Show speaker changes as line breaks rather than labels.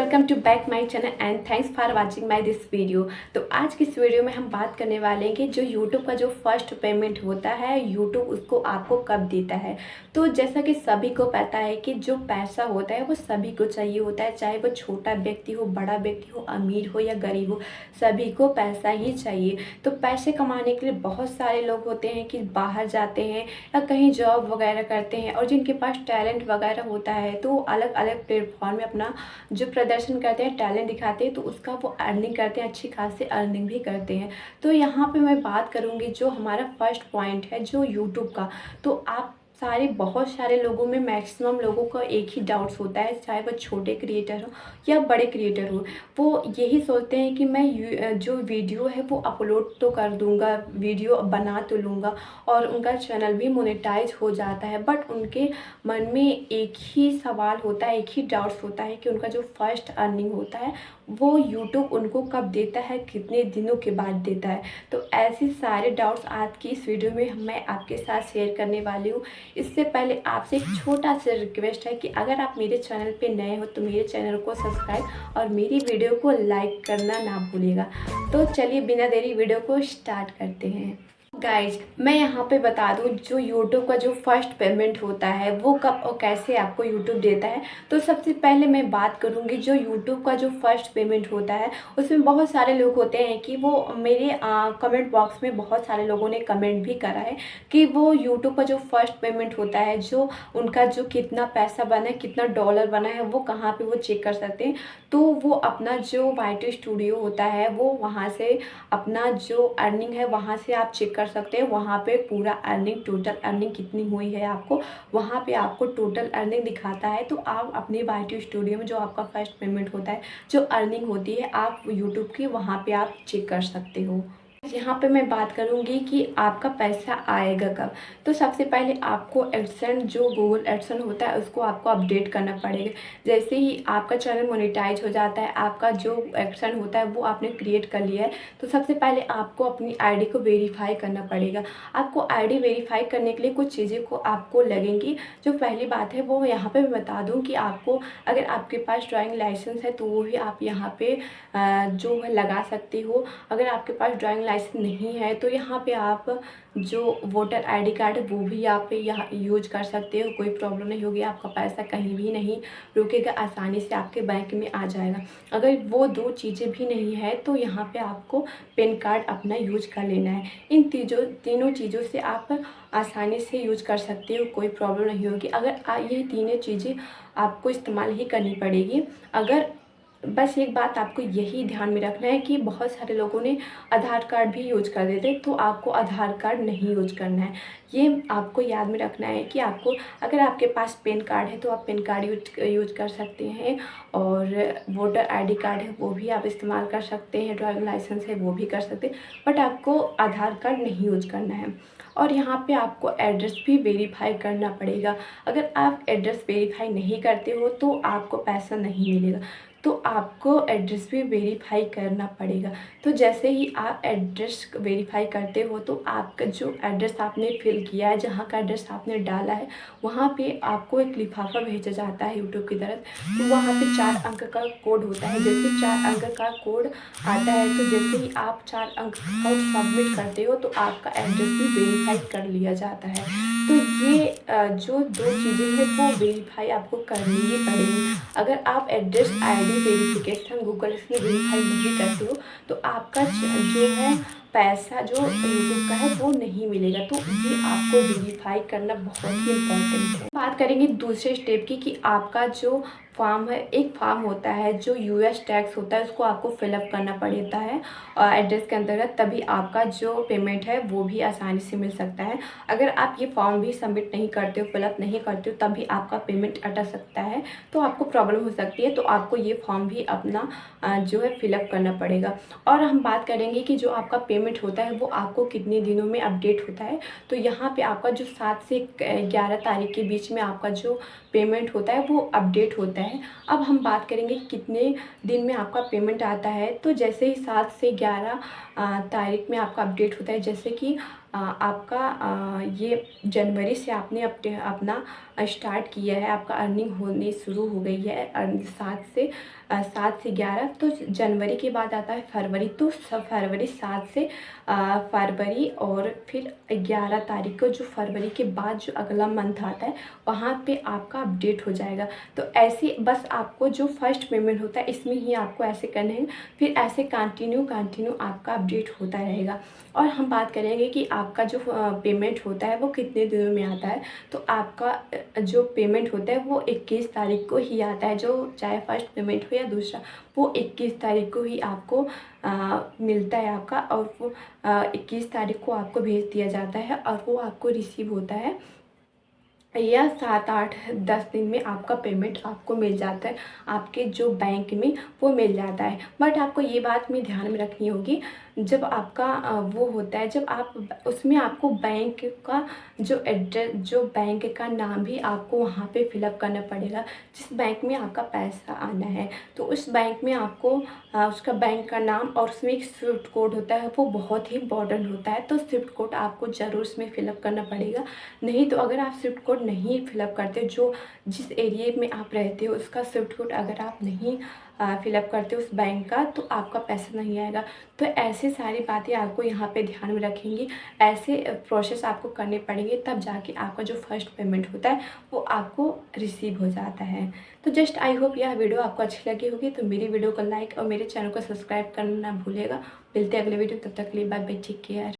Welcome to back my channel and thanks for watching my this video. तो आज की इस वीडियो में हम बात करने वाले हैं कि जो यूट्यूब का जो फर्स्ट पेमेंट होता है यूट्यूब उसको आपको कब देता है। तो जैसा कि सभी को पता है कि जो पैसा होता है वो सभी को चाहिए होता है, चाहे वो छोटा व्यक्ति हो, बड़ा व्यक्ति हो, अमीर हो या गरीब हो, सभी को पैसा ही चाहिए। तो पैसे कमाने के लिए बहुत सारे लोग होते हैं कि बाहर जाते हैं या कहीं जॉब वगैरह करते हैं, और जिनके पास टैलेंट वगैरह होता है तो अलग अलग प्लेटफॉर्म में अपना जो प्रदर्शन करते हैं, टैलेंट दिखाते हैं, तो उसका वो अर्निंग करते हैं, अच्छी खासी अर्निंग भी करते हैं। तो यहाँ पे मैं बात करूँगी जो हमारा फर्स्ट पॉइंट है जो यूट्यूब का। तो आप बहुत सारे लोगों में मैक्सिमम लोगों का एक ही डाउट्स होता है, चाहे वो छोटे क्रिएटर हो या बड़े क्रिएटर हो, वो यही सोचते हैं कि मैं जो वीडियो है वो अपलोड तो कर दूंगा, वीडियो बना तो लूँगा और उनका चैनल भी मोनेटाइज हो जाता है। बट उनके मन में एक ही सवाल होता है, एक ही डाउट्स होता है कि उनका जो फर्स्ट अर्निंग होता है वो यूट्यूब उनको कब देता है, कितने दिनों के बाद देता है। तो ऐसे सारे डाउट्स आज की इस वीडियो में मैं आपके साथ शेयर करने वाली हूँ। इससे पहले आपसे एक छोटा सा रिक्वेस्ट है कि अगर आप मेरे चैनल पे नए हो तो मेरे चैनल को सब्सक्राइब और मेरी वीडियो को लाइक करना ना भूलिएगा। तो चलिए बिना देरी वीडियो को स्टार्ट करते हैं। गाइज मैं यहाँ पे बता दूँ जो यूट्यूब का जो फर्स्ट पेमेंट होता है वो कब और कैसे आपको यूट्यूब देता है। तो सबसे पहले मैं बात करूँगी जो यूट्यूब का जो फर्स्ट पेमेंट होता है उसमें बहुत सारे लोग होते हैं कि वो मेरे कमेंट बॉक्स में बहुत सारे लोगों ने कमेंट भी करा है कि वो यूट्यूब का जो फर्स्ट पेमेंट होता है, जो उनका जो कितना पैसा बना है, कितना डॉलर बना है, वो कहाँ पर वो चेक कर सकते हैं। तो वो अपना जो YT स्टूडियो होता है वो वहाँ से अपना जो अर्निंग है वहाँ से आप चेक कर सकते हैं। वहाँ पे पूरा अर्निंग, टोटल अर्निंग कितनी हुई है आपको वहाँ पे आपको टोटल अर्निंग दिखाता है। तो आप अपने YT स्टूडियो में जो आपका फर्स्ट पेमेंट होता है, जो अर्निंग होती है, आप यूट्यूब की वहाँ पे आप चेक कर सकते हो। यहाँ पे मैं बात करूँगी कि आपका पैसा आएगा कब। तो सबसे पहले आपको एडसेंस, जो गूगल एडसेंस होता है, उसको आपको अपडेट करना पड़ेगा। जैसे ही आपका चैनल मोनेटाइज हो जाता है, आपका जो एडसेंस होता है वो आपने क्रिएट कर लिया है, तो सबसे पहले आपको अपनी आईडी को वेरीफाई करना पड़ेगा। आपको आईडी वेरीफाई करने के लिए कुछ चीज़ें को आपको लगेंगी। जो पहली बात है वो यहाँ पे मैं बता दूँ कि आपको अगर आपके पास ड्राइंग लाइसेंस है तो वो भी आप यहाँ पे जो है लगा सकते हो। अगर आपके पास ड्राइंग लाइसेंस नहीं है तो यहाँ पे आप जो वोटर आईडी कार्ड है वो भी आप यहाँ यूज कर सकते हो। कोई प्रॉब्लम नहीं होगी, आपका पैसा कहीं भी नहीं रुकेगा, आसानी से आपके बैंक में आ जाएगा। अगर वो दो चीज़ें भी नहीं है तो यहाँ पे आपको पैन कार्ड अपना यूज कर लेना है। इन तीनों चीज़ों से आप आसानी से यूज कर सकते हो, कोई प्रॉब्लम नहीं होगी। अगर ये तीनों चीज़ें आपको इस्तेमाल ही करनी पड़ेगी। अगर बस एक बात आपको यही ध्यान में रखना है कि बहुत सारे लोगों ने आधार कार्ड भी यूज कर देते, तो आपको आधार कार्ड नहीं यूज करना है। ये आपको याद में रखना है कि आपको, अगर आपके पास पैन कार्ड है तो आप पैन कार्ड यूज कर सकते हैं, और वोटर आईडी कार्ड है वो भी आप इस्तेमाल कर सकते हैं, ड्राइविंग लाइसेंस है वो भी कर सकते हैं, बट आपको आधार कार्ड नहीं यूज करना है। और यहाँ पे आपको एड्रेस भी वेरीफाई करना पड़ेगा। अगर आप एड्रेस वेरीफाई नहीं करते हो तो आपको पैसा नहीं मिलेगा। तो आपको एड्रेस भी वेरीफाई करना पड़ेगा। तो जैसे ही आप एड्रेस वेरीफाई करते हो तो आपका जो एड्रेस आपने फिल किया है, जहाँ का एड्रेस आपने डाला है, वहाँ पे आपको एक लिफाफा भेजा जाता है यूट्यूब की तरफ। तो वहाँ पे 4 अंक का कोड होता है। जैसे 4 अंक का कोड आता है तो जैसे ही आप 4 अंक का सबमिट करते हो तो आपका एड्रेस भी वेरीफाई कर लिया जाता है। तो ये जो दो चीज़ें हैं वो वेरीफाई आपको करनी ही पड़ेगी। अगर आप एड्रेस आईडी वेरिफिकेशन गूगल इसमें वेरीफाई नहीं करते हो तो आपका जो है पैसा जो यूट्यूब का है वो नहीं मिलेगा। तो ये आपको वेरीफाई करना बहुत ही इम्पोर्टेंट है। बात करेंगे दूसरे स्टेप की कि आपका जो फॉर्म है, एक फॉर्म होता है जो US टैक्स होता है, उसको आपको फिलअप करना पड़ता है एड्रेस के अंतर्गत, तभी आपका जो पेमेंट है वो भी आसानी से मिल सकता है। अगर आप ये फॉर्म भी सबमिट नहीं करते हो, फिलअप नहीं करते हो, तभी आपका पेमेंट अटक सकता है, तो आपको प्रॉब्लम हो सकती है। तो आपको ये फॉर्म भी अपना जो है फिलअप करना पड़ेगा। और हम बात करेंगे कि जो आपका पेमेंट होता है वो आपको कितने दिनों में अपडेट होता है। तो यहाँ पे आपका जो 7 से 11 तारीख के बीच में आपका जो पेमेंट होता है वो अपडेट होता है। अब हम बात करेंगे कितने दिन में आपका पेमेंट आता है। तो जैसे ही 7 से 11 तारीख में आपका अपडेट होता है, जैसे कि आपका ये जनवरी से आपने अपना स्टार्ट किया है, आपका अर्निंग होनी शुरू हो गई है 7 से 11। तो जनवरी के बाद आता है फरवरी, तो फरवरी 7 से फरवरी और फिर 11 तारीख को जो फरवरी के बाद जो अगला मंथ आता है वहाँ पे आपका अपडेट हो जाएगा। तो ऐसे बस आपको जो फर्स्ट पेमेंट होता है इसमें ही आपको ऐसे करना है, फिर ऐसे कंटिन्यू आपका अपडेट होता रहेगा। और हम बात करेंगे कि आपका जो पेमेंट होता है वो कितने दिनों में आता है। तो आपका जो पेमेंट होता है वो 21 तारीख को ही आता है, जो चाहे फर्स्ट पेमेंट हो या दूसरा, वो 21 तारीख को ही आपको मिलता है आपका। और वो 21 तारीख को आपको भेज दिया जाता है और वो आपको रिसीव होता है, या 7 8 10 दिन में आपका पेमेंट आपको मिल जाता है, आपके जो बैंक में वो मिल जाता है। बट आपको ये बात में ध्यान में रखनी होगी, जब आपका वो होता है, जब आप उसमें आपको बैंक का जो एड्रेस, जो बैंक का नाम भी आपको वहाँ पे फिलअप करना पड़ेगा, जिस बैंक में आपका पैसा आना है। तो उस बैंक में आपको उसका बैंक का नाम और उसमें एक स्विफ्ट कोड होता है, वो बहुत ही इम्पोर्टेंट होता है। तो स्विफ्ट कोड आपको ज़रूर उसमें फिलअप करना पड़ेगा। नहीं तो अगर आप स्विफ्ट कोड नहीं फिलअप करते, जो जिस एरिए में आप रहते हो उसका स्विफ्ट कोड अगर आप नहीं फिलअप करते उस बैंक का, तो आपका पैसा नहीं आएगा। तो ऐसे सारी बातें आपको यहाँ पे ध्यान में रखेंगी, ऐसे प्रोसेस आपको करने पड़ेंगे, तब जाके आपका जो फर्स्ट पेमेंट होता है वो आपको रिसीव हो जाता है। तो जस्ट आई होप यह वीडियो आपको अच्छी लगी होगी। तो मेरी वीडियो को लाइक और मेरे चैनल को सब्सक्राइब करना ना भूलेगा। मिलते हैं अगले वीडियो, तब तक के लिए बाय बाय, टेक केयर।